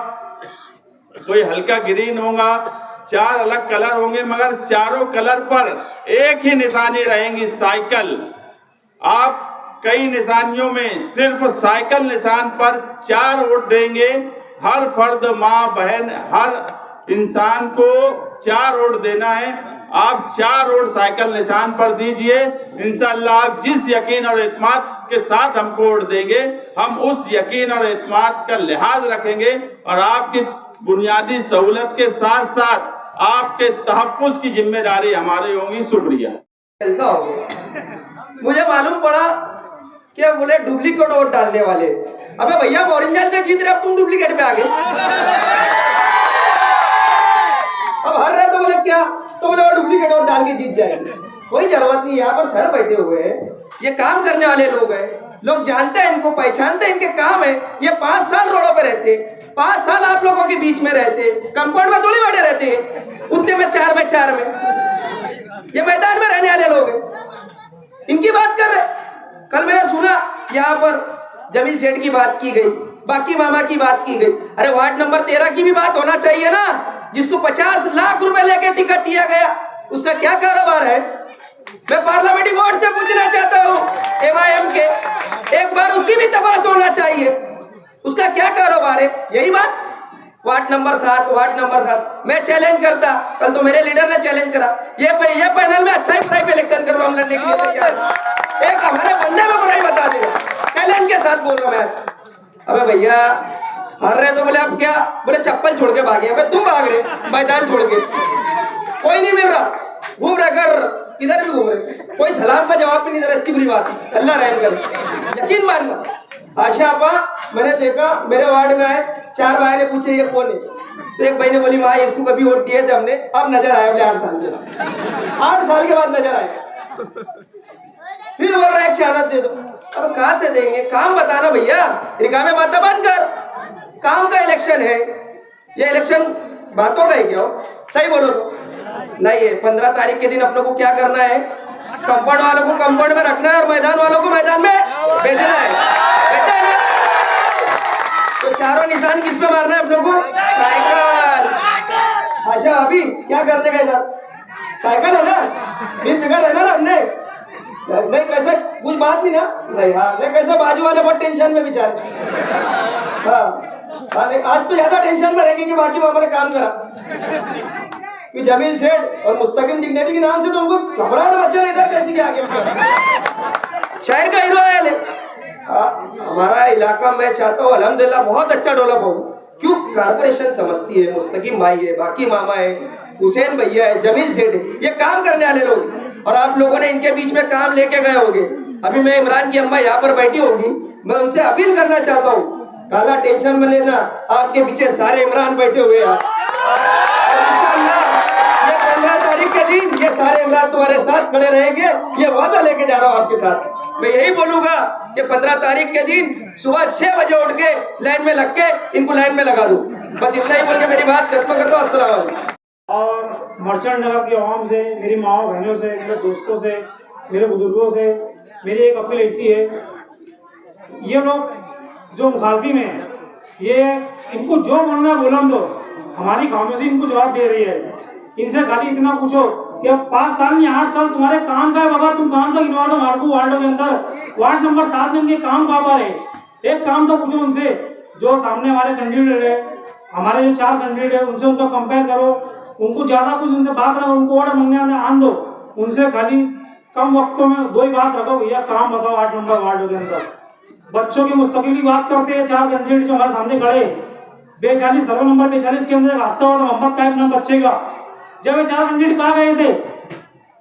कोई हल्का ग्रीन होगा, 4 अलग कलर होंगे, मगर चारों कलर पर एक ही निशानी रहेंगी, साइकिल। आप कई निशानियों में सिर्फ साइकिल निशान पर 4 वोट देंगे। हर फर्द, माँ बहन, हर इंसान को 4 वोट देना है। आप 4 वोट साइकिल निशान पर दीजिए। इंशाअल्लाह आप जिस यकीन और एतमाद के साथ हमको वोट देंगे, हम उस यकीन और एतमाद का लिहाज रखेंगे और आपकी बुनियादी सहूलत के साथ साथ आपके तहफ्फुज़ की जिम्मेदारी हमारी होगी। शुक्रिया। जलसा हो गया। मुझे मालूम पड़ा कि बोले डुप्लीकेट वोट डालने वाले। अबे भैया ओरिजिनल से जीत रहे, अब तुम डुप्लीकेट पे आ गए। अब हर रहे तो बोले क्या, तो बोले वो डुप्लीकेट वोट डाल के जीत जाएंगे। कोई जरूरत नहीं, यहाँ पर सर बैठे हुए हैं, ये काम करने वाले लोग हैं, लोग जानते हैं इनको, पहचानते हैं, इनके काम है। ये 5 साल रोडों पे रहते, 5 साल आप लोगों के बीच में रहते, कंपाउंड में थोड़ी बैठे रहते हैं, उतने में 4 में 4 में। ये मैदान में रहने वाले लोग हैं, इनकी बात कर रहे। कल मैंने सुना यहाँ पर जमील सेठ की बात की गई, बाकी मामा की बात की गई। अरे वार्ड नंबर 13 की भी बात होना चाहिए ना, जिसको 50 लाख रुपए लेके टिकट दिया गया, उसका क्या कारोबार है? मैं पार्लियामेंट्री बोर्ड से पूछना चाहता हूँ, MIM के, एक बार उसकी भी तपास होना चाहिए, उसका क्या कारोबार है? यही बात। वार्ड नंबर 7, वार्ड नंबर 7, मैं चैलेंज करता, कल तो मेरे लीडर ने चैलेंज करा, ये पैनल में अच्छा ही बुराई पे इलेक्शन कर रहा हूँ, लड़ने के लिए तैयार, एक हमारे बंदे में बुराई बता देगा, चैलेंज के साथ बोल रहा मैं। अबे भैया हार रहे तो बोले अब क्या, बोले चप्पल छोड़ के भागे। अबे तुम भाग रहे मैदान छोड़ के, कोई नहीं मिल रहा, घूम रहे घर, इधर भी घूम रहे, कोई सलाम का जवाब भी नहीं दे रहा। इतनी बुरी बात, अल्लाह रहम करे, यकीन मानना। आशा आपा मैंने देखा, मेरे वार्ड में आए, 4 भाई ने पूछे ये कौन है, तो एक भाई ने बोली माँ इसको कभी वोट दिए थे हमने, अब नजर आया, बोले 8 साल के बाद, 8 साल के बाद नजर आया। फिर बोल रहा है एक चाहत दे दो। अब कहाँ से देंगे? काम बताना भैया, रिकामे बातें बंद कर, काम का इलेक्शन है, ये इलेक्शन बातों का है क्या हो? सही बोलो तो नहीं है। 15 तारीख के दिन अपने को क्या करना है? कंपाउंड वालों को कंपाउंड में रखना है और मैदान वालों को मैदान में भेजना है, ऐसा है ना? तो चारों निशान किस पे मारना है अपने को? साइकिल। अच्छा अभी क्या करने का इधर? साइकिल है ना, फिर फिगर है ना हमने नहीं कैसे कुछ बात नहीं ना नहीं। हाँ नहीं कैसे बाजू वाले बहुत टेंशन में बेचारे। हाँ नहीं आज तो ज्यादा टेंशन में रहेंगे कि बाकी मामा ने काम करा कि जमील सेठ और मुस्तकिम डिग्निटी के नाम से तो उनको घबराहट बच्चे इधर कैसे के आगे शायर का हीरो है। हमारा इलाका मैं चाहता हूँ अल्हम्दुलिल्लाह बहुत अच्छा डेवलप हो। क्यों? कारपोरेशन समझती है, मुस्तकिम भाई है, बाकी मामा है, हुसैन भैया है, जमील सेठ है, ये काम करने वाले लोग और आप लोगों ने इनके बीच में काम लेके गए होंगे। अभी मैं इमरान की अम्मा यहाँ पर बैठी होगी, मैं उनसे अपील करना चाहता हूँ काला टेंशन में लेना, आपके पीछे सारे इमरान बैठे हुए हैं। ये 15 तारीख के दिन ये सारे इमरान तुम्हारे साथ खड़े रहेंगे, ये वादा लेके जा रहा हूँ आपके साथ। मैं यही बोलूंगा कि 15 तारीख के दिन सुबह 6 बजे उठ के लाइन में लग के इनको लाइन में लगा दूं। बस इतना ही बोल के मेरी बात खत्म करता हूँ। अस्सलाम वालेकुम। और मर्चेंट नगर की आवाम से, मेरी माओ बहनों से, मेरे दोस्तों से, मेरे बुजुर्गों से मेरी एक अपील ऐसी है, ये लोग जो मुखालफी में है, ये इनको जो बोलना है बोलन दो, हमारी खामोशी इनको जवाब दे रही है। इनसे खाली इतना पूछो कि अब 5 साल या 8 साल तुम्हारे काम का है बाबा, तुम काम तो गिनवा दो मारकू वार्डों के अंदर, वार्ड नंबर 7 में इनके काम कहाँ पर है? एक काम तो पूछो उनसे, जो सामने हमारे कैंडिडेट है, हमारे जो 4 कैंडिडेट है उनसे उनका कंपेयर करो, उनको ज्यादा कुछ उनसे बात रखो, उनको ऑर्डर मांगने आन दो, उनसे खाली कम वक्तों में 2 ही बात रखो, भैया काम बताओ 8 नंबर वार्डों के अंदर। बच्चों की मुस्तकिली बात करते हैं 4 कैंडिडेट जो हमारे सामने खड़े, 42 सर्वे नंबर 42 के अंदर एक हादसा हुआ था मोहम्मद कायम नाम बच्चे का। जब ये 4 कैंडिडेट कहाँ गए थे?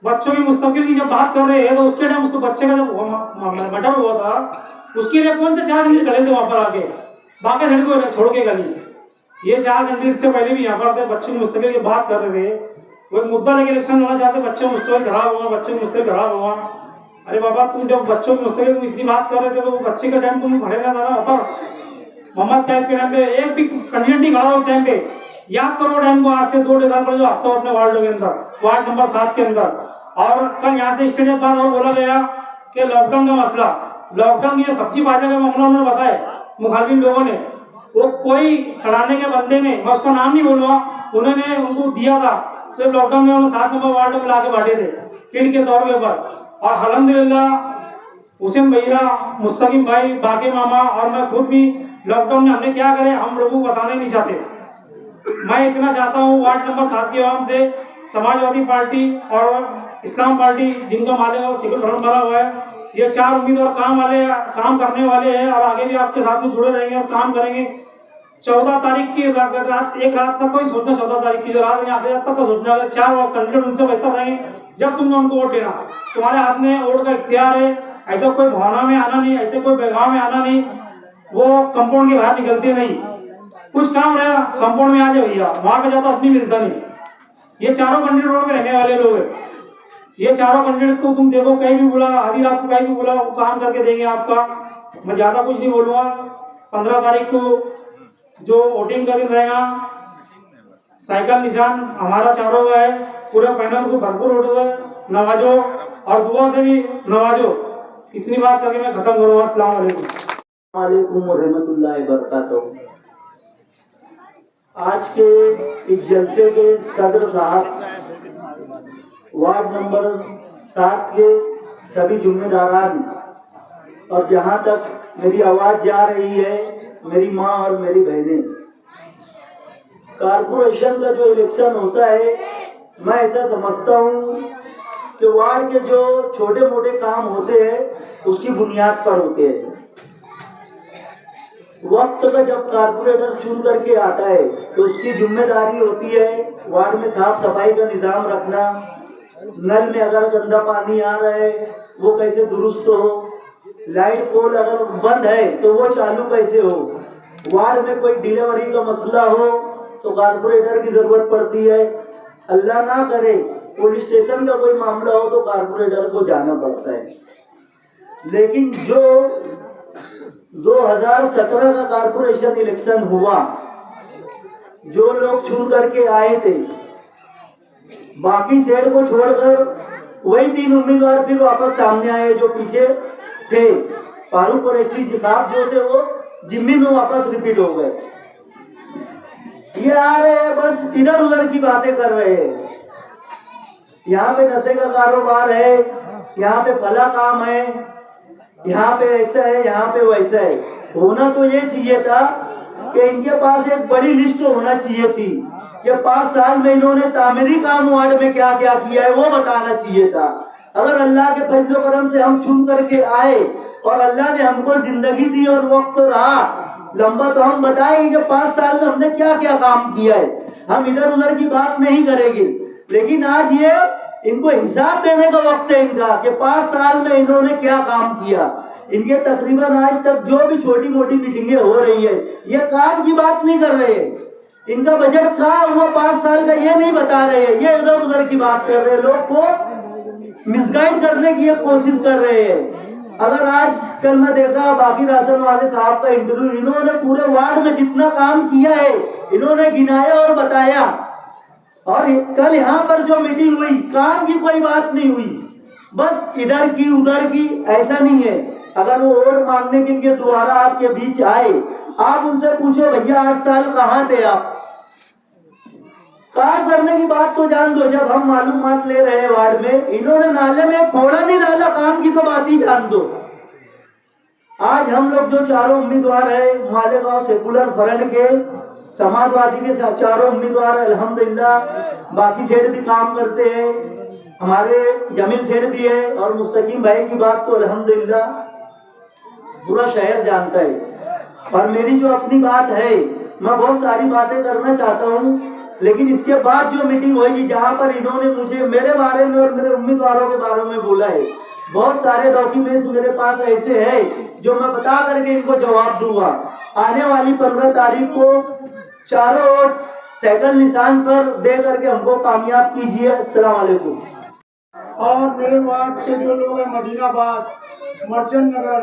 बच्चों की मुस्तकिल की जब बात कर रहे हैं तो उसके टाइम उसको बच्चे का जब मर्डर हुआ था उसके लिए कौन से 4 कैंडिडेट खड़े थे वहां पर आके, बाकी लड़कों ने छोड़ के गली। ये 4 कैंडिडेट से पहले भी यहाँ पर थे, बच्चों की मुस्तकिल की बात कर रहे थे, वो एक मुद्दा लेके इलेक्शन लड़ना चाहते, बच्चों की मुस्तकिल खराब हुआ, बच्चों की मुस्तकिल खराब हुआ। अरे बाबा तुम जब बच्चों की मुस्तकिल तुम इतनी बात कर रहे थे तो वो बच्चे का टाइम तुम खड़े रहना था ना वहाँ पर। मोहम्मद कैफ के टाइम पे एक भी कैंडिडेट नहीं खड़ा उस टाइम पे। याद करो टाइम को, आज से 2-2.5 साल पहले जो हादसा अपने वार्ड के अंदर, वार्ड नंबर 7 के अंदर। और कल यहाँ से स्टेडियम बाद और बोला गया कि लॉकडाउन का मसला, लॉकडाउन की जो सब्जी बाजार का मामला उन्होंने बताया मुखालिफिन लोगों ने, वो कोई सड़ाने के बंदे ने, मैं उसका नाम नहीं बोलूँगा, उन्होंने उनको दिया था तो लॉकडाउन में उन्होंने 7 नंबर वार्ड में लाके बांटे थे किल के तौर के ऊपर। और अल्हम्दुलिल्लाह हुसैन भैया, मुस्तकिम भाई, बाकी मामा और मैं खुद भी लॉकडाउन में हमने क्या करे हम लोगों को बताना नहीं चाहते। मैं इतना चाहता हूँ वार्ड नंबर 7 के आवाम से, समाजवादी पार्टी और इस्लाम पार्टी जिनका माले और सिविल फ्रंट बना हुआ है, ये 4 उम्मीदवार काम करने वाले हैं और आगे भी आपके साथ में जुड़े रहेंगे और काम करेंगे। 14 तारीख की रात, एक रात तक कोई सोचना, 14 तारीख की जो रात है आखिरी रात तक का सोचना, अगर 4 कैंडिडेट उनसे बेहतर रहेंगे जब तुमने उनको वोट देना, तुम्हारे हाथ में वोट का इख्तियार है। ऐसा कोई भावना में आना नहीं, ऐसे कोई बेगाव में आना नहीं, वो कंपाउंड के बाहर निकलते नहीं, कुछ काम रहा कंपाउंड में आ जाए भैया, वहां पे ज्यादा अपनी मिलता नहीं। ये 4 कैंडिडेट रोड पे रहने वाले लोग हैं, ये 4 कैंडिडेट को तुम देखो कहीं भी बुला, आधी रात को कहीं भी बुला, वो काम करके देंगे आपका। मैं ज्यादा कुछ नहीं बोलूंगा। 15 तारीख को जो वोटिंग का दिन रहेगा, साइकिल निशान हमारा चारों का है, पूरे पैनल को भरपूर वोट नवाजो और दुआ से भी नवाजो। इतनी बात करके मैं खत्म करूंगा। अस्सलाम वालेकुम रहमतुल्लाहि बरकातहू। आज के इस जलसे के सदर साहब, वार्ड नंबर 7 के सभी जिम्मेदारान और जहां तक मेरी आवाज जा रही है, मेरी माँ और मेरी बहनें, कारपोरेशन का जो इलेक्शन होता है, मैं ऐसा समझता हूँ कि वार्ड के जो छोटे मोटे काम होते हैं उसकी बुनियाद पर होते हैं। वक्त का जब कारपोरेटर चुन करके आता है तो उसकी जिम्मेदारी होती है वार्ड में साफ सफाई का निजाम रखना, नल में अगर गंदा पानी आ रहा है वो कैसे दुरुस्त हो, लाइट पोल अगर बंद है तो वो चालू कैसे हो, वार्ड में कोई डिलीवरी का मसला हो तो कारपोरेटर की जरूरत पड़ती है, अल्लाह ना करे पुलिस स्टेशन का कोई मामला हो तो कारपोरेटर को जाना पड़ता है। लेकिन जो 2017 का कारपोरेशन इलेक्शन हुआ, जो लोग चुन करके आए थे, बाकी सेठ को छोड़कर वही 3 उम्मीदवार फिर वापस सामने आए जो पीछे थे। फारूक कुरैशी साहब जो थे वो जिम्मी में वापस रिपीट हो गए। ये आ रहे हैं बस इधर उधर की बातें कर रहे हैं। यहाँ पे नशे का कारोबार है, यहाँ पे भला काम है, यहाँ पे ऐसा है, यहाँ पे वैसा है। होना तो ये चाहिए था कि इनके पास एक बड़ी लिस्ट होना चाहिए थी कि 5 साल में इन्होंने तामीरी काम वार्ड में क्या क्या किया है वो बताना चाहिए था। अगर अल्लाह के फजल करम से हम चुन करके आए और अल्लाह ने हमको जिंदगी दी और वक्त रहा लंबा, तो हम बताएंगे कि 5 साल में हमने क्या क्या काम किया है। हम इधर उधर की बात नहीं करेंगे। लेकिन आज ये इनको हिसाब देने का वक्त है इनका कि 5 साल में इन्होंने क्या काम किया। इनके तकरीबन आज तक जो भी छोटी मोटी मीटिंगें हो रही है, ये काम की बात नहीं कर रहे हैं। इनका बजट कहाँ हुआ 5 साल का ये नहीं बता रहे हैं, ये इधर उधर की बात कर रहे हैं, लोग को मिसगाइड करने की ये कोशिश कर रहे हैं। अगर आज कल मैं देखा बाकी राशन वाले साहब का इंटरव्यू, इन्होंने पूरे वार्ड में जितना काम किया है इन्होंने गिनाया और बताया। और कल यहाँ पर जो मीटिंग हुई, काम की कोई बात नहीं हुई, बस इधर की उधर की, ऐसा नहीं है। अगर वो वोट मांगने के लिए दोबारा आपके बीच आए, आप उनसे पूछो भैया 8 साल कहाँ थे आप? काम करने की बात तो जान दो, जब हम मालूमात ले रहे हैं वार्ड में, इन्होंने नाले में फोड़ा नहीं डाला, काम की तो बात ही जान दो। आज हम लोग जो चारों उम्मीदवार है मालेगांव सेकुलर फ्रंट के, समाजवादी के चारों उम्मीदवार अल्हम्दुलिल्लाह, बाकी सेठ भी काम करते हैं, हमारे जमील सेठ भी है और मुस्तकीम भाई की बात तो अल्हम्दुलिल्लाह पूरा शहर जानता है। और मेरी जो अपनी बात है, मैं बहुत सारी बातें करना चाहता हूँ, लेकिन इसके बाद जो मीटिंग होगी जहाँ पर इन्होंने मुझे मेरे बारे में और मेरे उम्मीदवारों के बारे में बोला है, बहुत सारे डॉक्यूमेंट्स मेरे पास ऐसे हैं जो मैं बता करके इनको जवाब दूंगा। आने वाली 15 तारीख को चारों ओर साइकिल निशान पर दे करके हमको कामयाब कीजिए। अस्सलाम वालेकुम। और मेरे वार्ड के जो लोग हैं, मदीनाबाद, मर्चेंट नगर,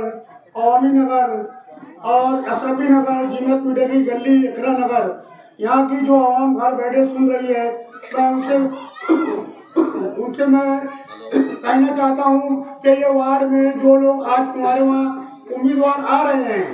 अवामी नगर और अशरफी नगर, जीनत मिडरी गली, इकरा नगर, यहाँ की जो आवाम घर बैठे सुन रही है, मैं उनसे मैं कहना चाहता हूँ कि ये वार्ड में जो लोग आज तुम्हारे वहाँ उम्मीदवार आ रहे हैं,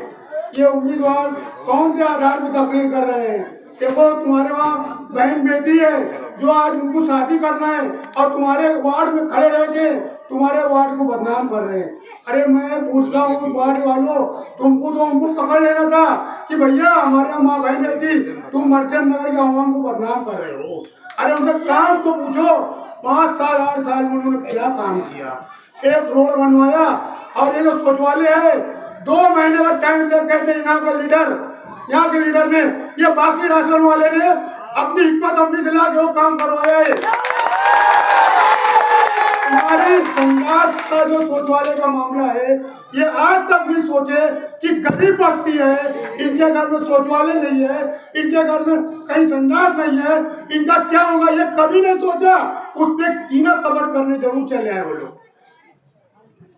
ये उम्मीदवार कौन से आधार पर तकरीर कर रहे हैं? देखो, तुम्हारे वहाँ बहन बेटी है जो आज उनको शादी करना है और तुम्हारे वार्ड में खड़े रह के तुम्हारे वार्ड को बदनाम कर रहे हैं। अरे मैं पूछता हूँ वार्ड वालों, तुमको तो उनको पकड़ लेना था कि भैया हमारे यहाँ माँ बहन रहती, तुम मर्चेंट नगर के आवाम को बदनाम कर रहे हो। अरे उनसे काम तो पूछो, 5 साल 8 साल में उन्होंने क्या काम किया? एक रोड बनवाया और ये जो शौचालय है 2 महीने का टाइम लग गए थे। यहाँ के लीडर ने, ये बाकी राशन वाले ने अपनी हिम्मत अपनी से लाके वो काम करवाया है। हमारे समाज का जो शौचालय का मामला है, ये आज तक नहीं सोचे कि गरीब बस्ती है, इनके घर में शौचालय नहीं है, इनके घर में कहीं संडास नहीं है, इनका क्या होगा ये कभी नहीं सोचा। उस पर कीना कबट करने जरूर चले आए वो लोग।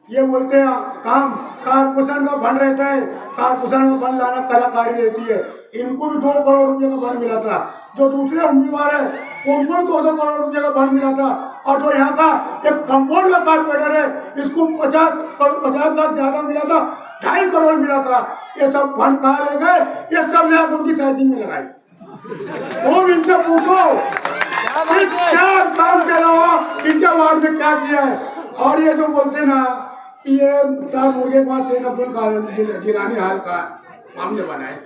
ये बोलते हैं काम कारपोरेशन का फंड रहता है, कारपोरेशन का फंड लाना कलाकारी रहती है। इनको भी 2 करोड़ रुपए का फंड मिला था, जो दूसरे उम्मीदवार है उनको 2 करोड़ रुपए का फंड मिला था। और जो यहाँ का एक कंपाउंड का कारपोरेटर है, इसको 50 लाख ज्यादा मिला था, 2.5 करोड़ मिला था। ये सब फंड कहाँ ले गए? ये सब ले उनकी साइजिंग में लगाई। वो इनसे पूछो क्या काम के अलावा इनके वार्ड में क्या किया है। और ये जो बोलते ना कि ये 4 मुर्गे के बाद शेख अब्दुल जिलानी हाल का मामले बनाए,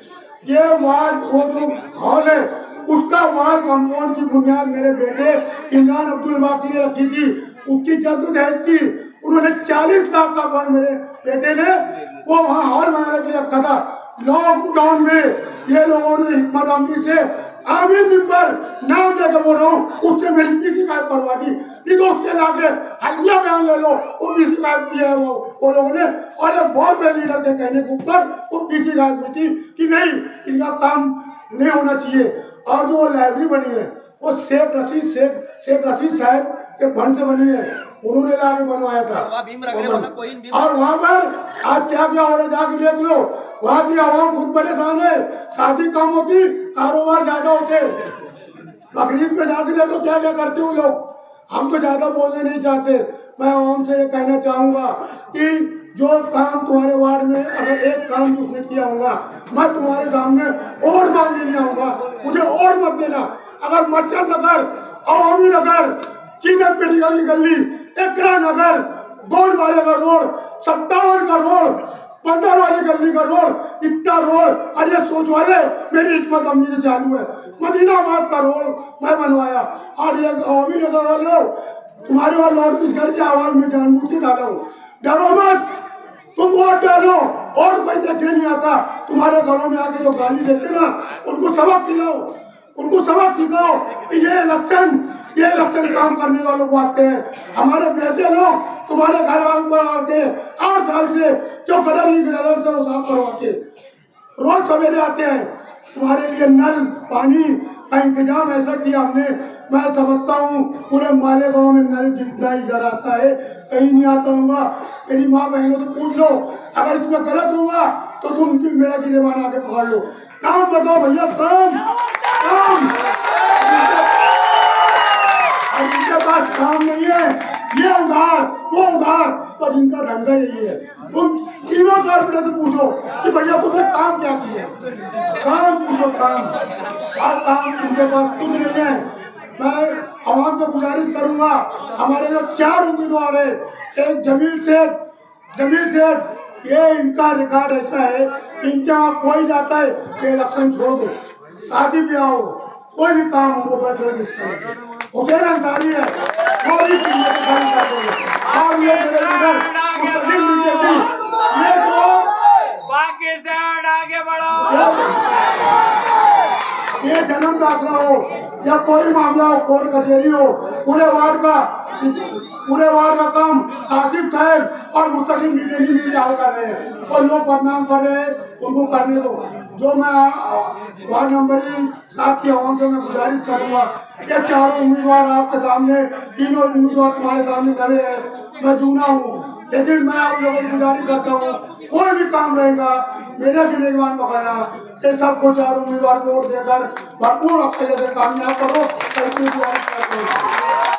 ये वार्ड वो जो हॉल है उसका वाल कंपाउंड की बुनियाद मेरे बेटे इमरान अब्दुल बाकी ने रखी थी। उसकी जद्दोजहद थी, उन्होंने 40 लाख का फंड मेरे बेटे ने वो वहाँ हॉल बनाने के लिए रखा था। लॉकडाउन में ये लोगों ने हिम्मत अमली से आमिर मिंबर नाम लेकर बोल रहा हूँ, उससे मेरी पीसी गायब करवा दी। नहीं तो उससे लाके हल्दिया बयान ले लो, वो पीसी गायब किया है वो लोगों ने। और एक बहुत बड़े लीडर के कहने के ऊपर वो पीसी गायब हुई थी कि नहीं, इनका काम नहीं होना चाहिए। और जो लाइब्रेरी बनी है वो शेख रशीद साहब के फंड से बनी है, उन्होंने लाके बनवाया था। और वहाँ पर आज क्या क्या हो रहा है जाके देख लो, वहाँ की आवाम खुद परेशान है, शादी कम होती, कारोबार ज्यादा होते। बकरीद पे जाके देख लो क्या क्या करते हो लोग। हम तो ज्यादा बोलने नहीं चाहते। मैं आवाम से ये कहना चाहूंगा कि जो काम तुम्हारे वार्ड में अगर एक काम भी उसने किया होगा, मैं तुम्हारे सामने और मांगने नहीं आऊंगा, मुझे और मत देना। अगर मर्चेंट नगर, अवामी नगर, चीनक मेडिकल की गली, एकरा नगर, गोलवाड़े का रोड, 57 का रोड, 15 वाली गली का रोड, इतना रोड, और ये सोच वाले मेरी हिकमत अम्मी ने चालू है, मदीनाबाद का रोड मैं बनवाया। और ये अवामी नगर वाले तुम्हारे वहाँ लॉर्ड स्पीकर की आवाज में जानबूझ के डाला हूँ। डरो मत, तुम वोट डालो, और कोई देखने नहीं आता। तुम्हारे घरों में आके जो गाली देते ना, उनको सबक सिखाओ, उनको सबक सिखाओ कि ये इलेक्शन काम करने वालों को आते हैं। हमारे बेटे लोग तुम्हारे घर पर आके 8 साल से जो गटर ही गटर से वो साफ करवाते, रोज सवेरे आते हैं। तुम्हारे लिए नल पानी का इंतजाम ऐसा किया हमने, मैं समझता हूँ पूरे मालेगांव में नल जितना इधर आता है कहीं नहीं आता होगा। मेरी माँ बहनों तो पूछ लो, अगर इसमें गलत होगा तो तुम मेरा गिरेबान आके पकड़ लो। काम बताओ भैया, काम काम। और जिनके पास काम नहीं है, ये उधार वो उधार, तो जिनका धंधा यही है। तुम तीनों कारपोरेटर से पूछो कि भैया तुमने काम क्या किया, काम पूछो काम। और काम उनके पास कुछ नहीं है। मैं आवाम से गुजारिश करूंगा, हमारे जो 4 उम्मीदवार है, एक जमील सेठ, ये इनका रिकॉर्ड ऐसा है, इनके वहाँ कोई जाता है कि इलेक्शन छोड़ दो, शादी ब्याह हो, कोई भी काम हो वो बड़ा हुसैन अंसारी है, और ये मेरे इधर मुस्तकिल मीडिया ये तो पाकिस्तान आगे बढ़ो। ये जन्म दाखिला हो या कोई मामला हो, कोर्ट कचहरी हो, पूरे वार्ड का काम आसिफ साहब और मुस्तकिल मीडिया मिल हल कर रहे हैं, और लोग बदनाम कर रहे हैं, उनको करने दो। जो मैं वार्ड नंबर 7 की आवाम से मैं गुजारिश करूंगा, ये 4 उम्मीदवार आपके सामने, तीनों उम्मीदवार तुम्हारे सामने खड़े हैं, मैं जूना हूँ, लेकिन मैं आप लोगों को गुजारिश करता हूँ, कोई भी काम रहेगा मेरे गिरेबान पकड़ना, ये सबको 4 उम्मीदवार को वोट देकर भरपूर अपने जैसे कामयाब करो।